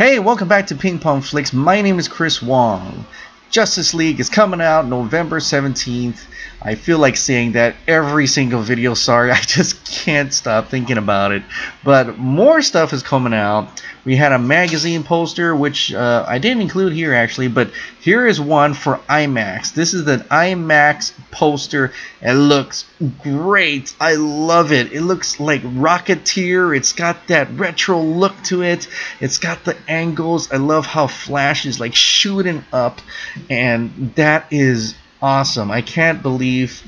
Hey, welcome back to Ping Pong Flix. My name is Chris Wong. Justice League is coming out November 17th. I feel like saying that every single video. Sorry, I just can't stop thinking about it. But more stuff is coming out. We had a magazine poster, which I didn't include here actually, but here is one for IMAX. This is the IMAX poster. It looks great. I love it. It looks like Rocketeer. It's got that retro look to it. It's got the angles. I love how Flash is like shooting up, and that is awesome. I can't believe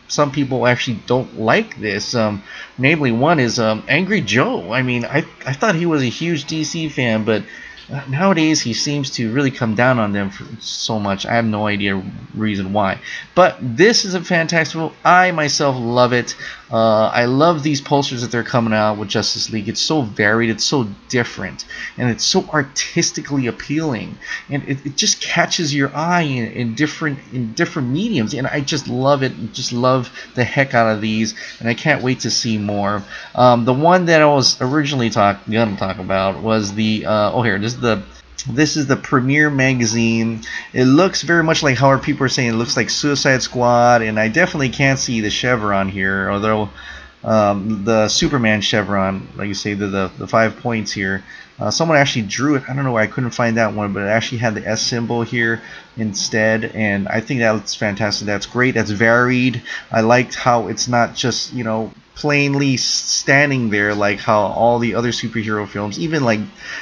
some people actually don't like this. Namely, one is Angry Joe. I mean, I thought he was a huge DC fan, but nowadays he seems to really come down on them for so much. I have no idea reason why. But this is a fantastic film. I myself love it. I love these posters that they're coming out with Justice League. It's so varied, it's so different, and it's so artistically appealing, and it just catches your eye in different mediums, and I just love it. Just love the heck out of these, and I can't wait to see more. The one that I was originally gonna talk about was the here, this is the Premiere magazine. It looks very much like how people are saying it looks like Suicide Squad, and I definitely can't see the chevron here, although the Superman chevron, like you say, the 5 points here. Someone actually drew it. I don't know why I couldn't find that one, but it actually had the S symbol here instead, and I think that's fantastic. That's great. That's varied. I liked how it's not just, you know, plainly standing there like how all the other superhero films, even like,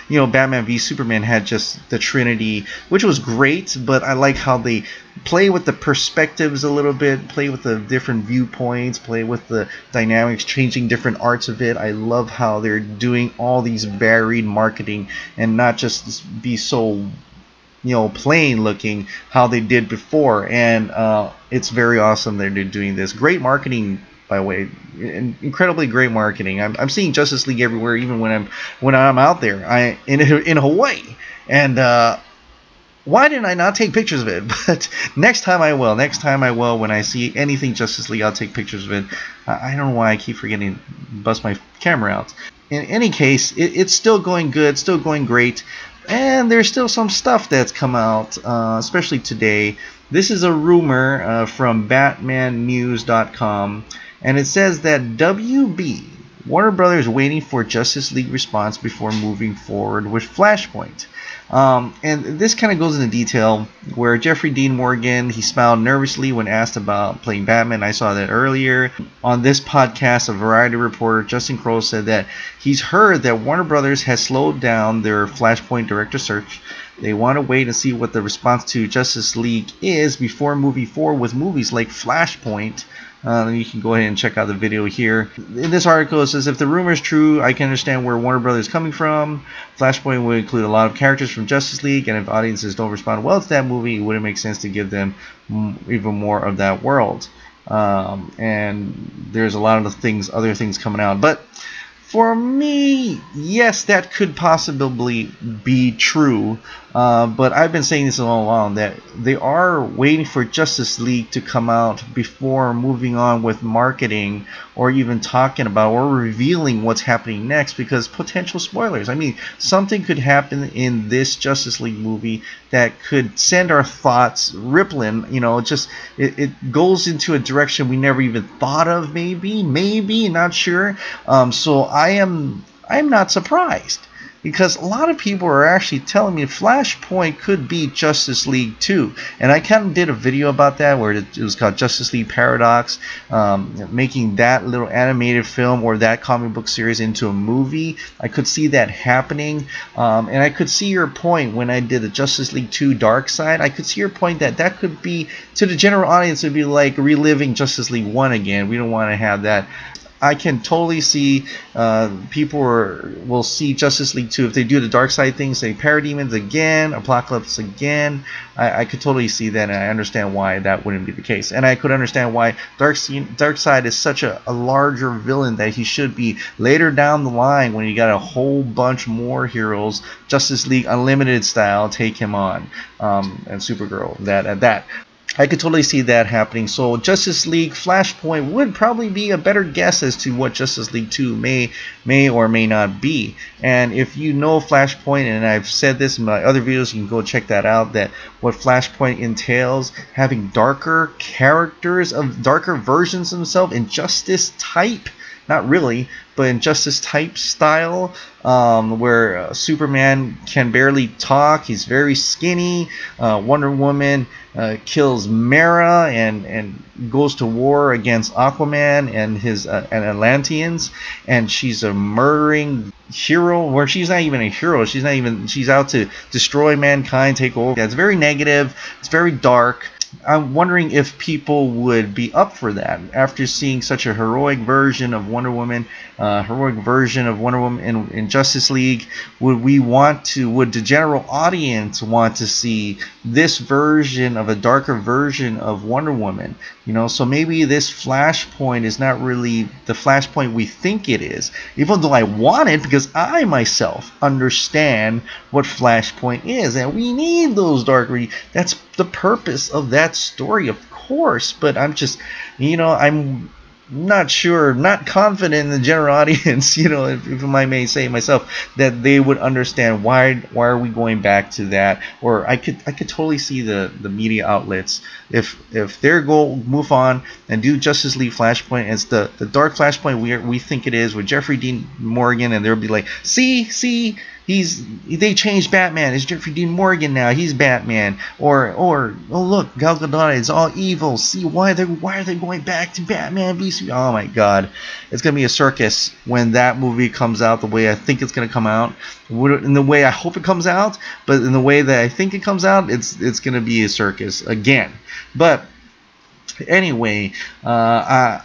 you know, Batman v Superman had just the Trinity, which was great, but I like how they play with the perspectives a little bit, play with the different viewpoints, play with the dynamics, changing different arts of it. I love how they're doing all these varied marketing and not just be so, you know, plain looking how they did before, and it's very awesome that they're doing this. Great marketing, by the way, incredibly great marketing. I'm seeing Justice League everywhere, even when I'm out there. In Hawaii, and why didn't I not take pictures of it? But next time I will. Next time I will. When I see anything Justice League, I'll take pictures of it. I don't know why I keep forgetting to bust my camera out. In any case, it's still going good, still going great, and there's still some stuff that's come out, especially today. This is a rumor from BatmanNews.com. And it says that WB, Warner Brothers, waiting for Justice League response before moving forward with Flashpoint. And this kind of goes into detail where Jeffrey Dean Morgan, he smiled nervously when asked about playing Batman. I saw that earlier. On this podcast, a Variety reporter, Justin Crowe, said that he's heard that Warner Brothers has slowed down their Flashpoint director search. They want to wait and see what the response to Justice League is before moving forward with movies like Flashpoint. You can go ahead and check out the video here. In this article, it says, if the rumor is true, I can understand where Warner Brothers is coming from. Flashpoint would include a lot of characters from Justice League, and if audiences don't respond well to that movie, it wouldn't make sense to give them even more of that world. And there's a lot of other things coming out. But for me, yes, that could possibly be true, but I've been saying this all along, that they are waiting for Justice League to come out before moving on with marketing or even talking about or revealing what's happening next, because potential spoilers. I mean, something could happen in this Justice League movie that could send our thoughts rippling. You know, it goes into a direction we never even thought of. Maybe not sure. So I'm not surprised, because a lot of people are actually telling me Flashpoint could be Justice League 2, and I kind of did a video about that where it was called Justice League Paradox, making that little animated film or that comic book series into a movie. I could see that happening, and I could see your point when I did the Justice League 2 Dark Side. I could see your point that could be, to the general audience, it would be like reliving Justice League 1 again. We don't want to have that. I can totally see people will see Justice League 2 if they do the dark side thing, say Parademons again, Apocalypse again. I could totally see that, and I understand why that wouldn't be the case. And I could understand why Darkseid is such a larger villain that he should be later down the line when you got a whole bunch more heroes, Justice League Unlimited style, take him on, and Supergirl, that. I could totally see that happening. So Justice League Flashpoint would probably be a better guess as to what Justice League 2 may or may not be. And if you know Flashpoint, and I've said this in my other videos, you can go check that out, that what Flashpoint entails, having darker characters, of darker versions of himself, Injustice type, not really, but Injustice type style, where Superman can barely talk, he's very skinny, Wonder Woman kills Mara and goes to war against Aquaman and his and Atlanteans, and she's a murdering hero, where she's not even a hero, she's out to destroy mankind, take over. It's very negative, it's very dark. I'm wondering if people would be up for that after seeing such a heroic version of Wonder Woman, in Justice League. Would the general audience want to see this version of a darker version of Wonder Woman? You know, so maybe this Flashpoint is not really the Flashpoint we think it is, even though I want it, because I myself understand what Flashpoint is, and we need those darker. That's the purpose of that story, of course. But I'm just, I'm not sure, not confident in the general audience, if I may say myself, that they would understand why are we going back to that. Or I could totally see the media outlets, if they're going to move on and do Justice League Flashpoint as the dark Flashpoint we think it is, with Jeffrey Dean Morgan, and they'll be like, see, they changed Batman. It's Jeffrey Dean Morgan now. He's Batman. Or oh look, Gal Gadot is all evil. See, why are they going back to Batman v Superman? Oh my God, it's gonna be a circus when that movie comes out. The way I think it's gonna come out, in the way I hope it comes out, but in the way that I think it comes out, it's gonna be a circus again. But anyway, I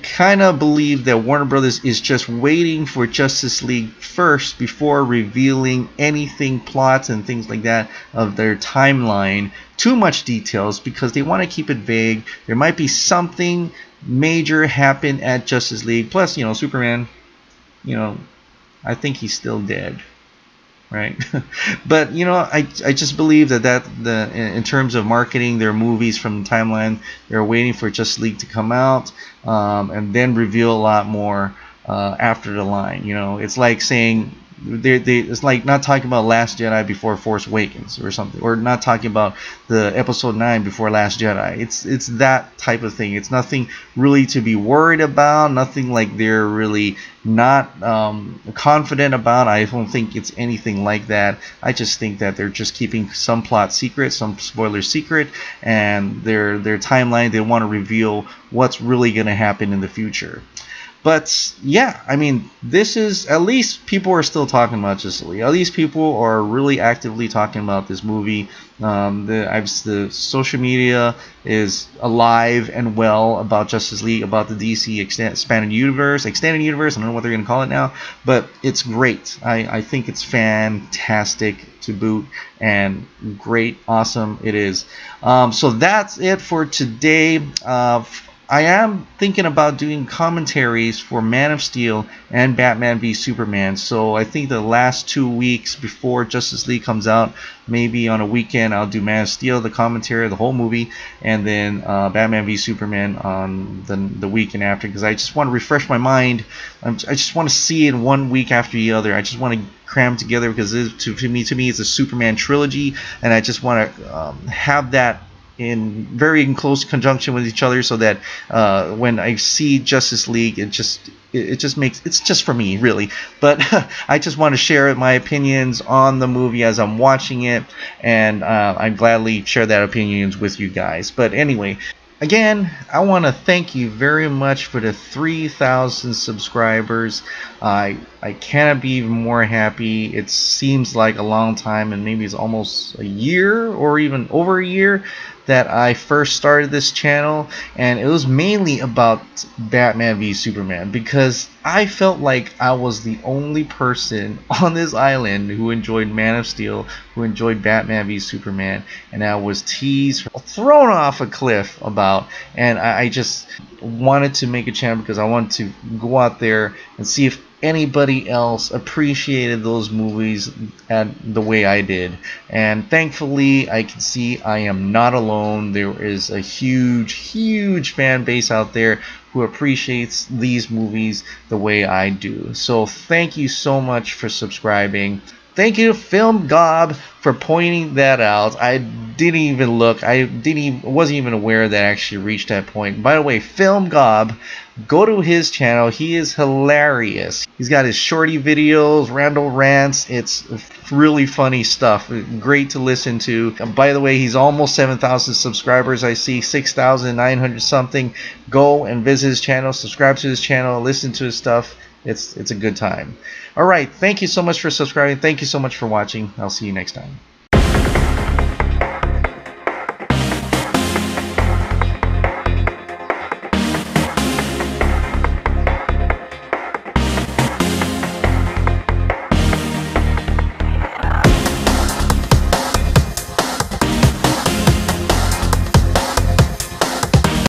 kind of believe that Warner Brothers is just waiting for Justice League first before revealing anything, plots and things like that of their timeline, too much details, because they want to keep it vague. There might be something major happen at Justice League. Plus, Superman, I think he's still dead, right? But I just believe that in terms of marketing their movies from the timeline, they're waiting for Justice League to come out, and then reveal a lot more after the line. It's like saying it's like not talking about Last Jedi before Force Awakens or something, or not talking about the Episode 9 before Last Jedi. It's that type of thing. It's nothing really to be worried about, nothing like they're really not confident about. I don't think it's anything like that. I just think that they're just keeping some plot secret, some spoilers secret, and their timeline, they want to reveal what's really going to happen in the future. But yeah, I mean, this is, at least people are still talking about Justice League. At least people are really actively talking about this movie. The social media is alive and well about Justice League, about the DC extended universe. I don't know what they're going to call it now, but it's great. I think it's fantastic to boot, and great, awesome it is. So that's it for today. I am thinking about doing commentaries for Man of Steel and Batman v Superman. So I think the last 2 weeks before Justice League comes out, maybe on a weekend, I'll do Man of Steel, the commentary, the whole movie, and then Batman v Superman on the weekend after, because I just want to refresh my mind. I just want to see it 1 week after the other. I just want to cram together, because to me it's a Superman trilogy, and I just want to have that in close conjunction with each other, so that when I see Justice League, it just makes, it's just for me, really. But I just want to share my opinions on the movie as I'm watching it, and I gladly share that opinions with you guys. But anyway, again, I want to thank you very much for the 3,000 subscribers. I cannot be even more happy. It seems like a long time, and maybe it's almost a year or even over a year that I first started this channel, and it was mainly about Batman v Superman, because I felt like I was the only person on this island who enjoyed Man of Steel, who enjoyed Batman v Superman, and I was teased, thrown off a cliff about, and I just wanted to make a channel because I wanted to go out there and see if anybody else appreciated those movies the way I did. And thankfully I can see I am not alone. There is a huge fan base out there who appreciates these movies the way I do. So thank you so much for subscribing. Thank you to Film Gob for pointing that out. I didn't even look. Wasn't even aware that I actually reached that point. By the way, Film Gob, go to his channel. He is hilarious. He's got his shorty videos, random rants. It's really funny stuff. Great to listen to. And by the way, he's almost 7,000 subscribers. I see 6,900 something. Go and visit his channel. Subscribe to his channel. Listen to his stuff. It's a good time. Alright, thank you so much for subscribing. Thank you so much for watching. I'll see you next time.